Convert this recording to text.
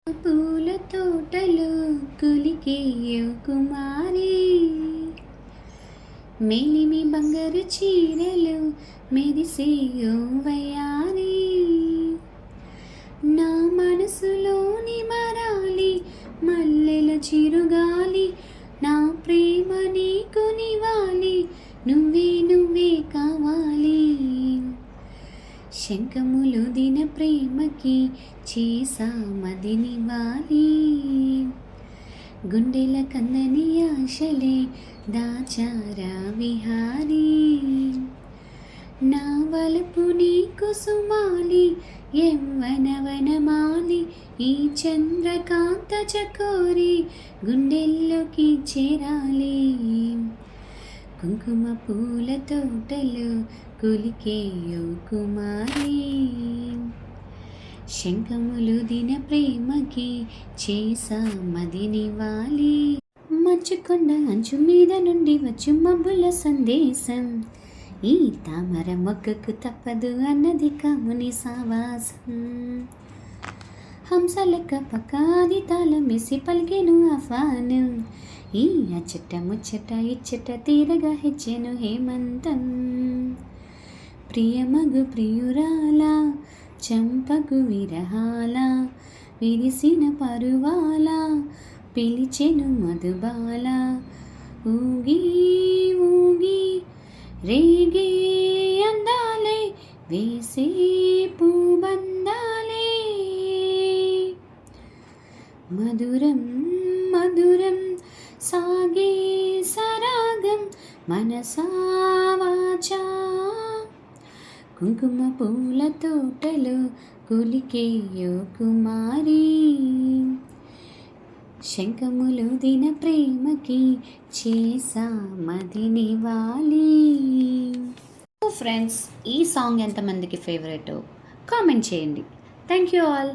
పూల తోటలో కులికేయో కుమారి, మేలిమి బంగారు చీరలు మెరిసేయో వయారి, నా మనసులోని మరాలి మల్లెల చిరుగాలి, నా ప్రేమ నీకు నివాలి, నువ్వే నువ్వే కావాలి. శంఖములు దిన ప్రేమకి చేసా మదినివాలి, గుండెల కందని ఆశలే దాచారా విహారీ, నా వలపు నీకు సుమాలి యవ్వనవనమాలి, ఈ చంద్రకాంత చకోరి గుండెల్లోకి చేరాలి. కుంకుమ పూల తోటలో కులికేయో కుమారి, శంఖములు దిన ప్రేమకి చేసా మదినివాలి. మంచుకొండ అంచు మీద నుండి వచ్చు మబ్బుల సందేశం, ఈ తామర మొగ్గకు తప్పదు అన్నది కాముని సావాసం. హంసలెక్క పక్కాది తాళమేసి పలికెను ఆహ్వానం, ఈ అచ్చట ముచ్చట ఇచ్చట తీరగా హెచ్చెను హేమంతం. ప్రియమగు ప్రియురాల చంపకు విరహాల, విరిసిన పరువాల పిలిచెను మధుబాల. ఊగి ఊగి రేగే అందాలే వేసే పూబందాలే, మధురం మధురం సాగే సరాగం మనసా వాచా. కుంకుమ పూల తోటలో కులికేయో కుమారి, శంఖములు దిన ప్రేమకి చేసా మదినివాలి. ఫ్రెండ్స్, ఈ సాంగ్ ఎంతమందికి ఫేవరెట్ కామెంట్ చేయండి. Thank you all.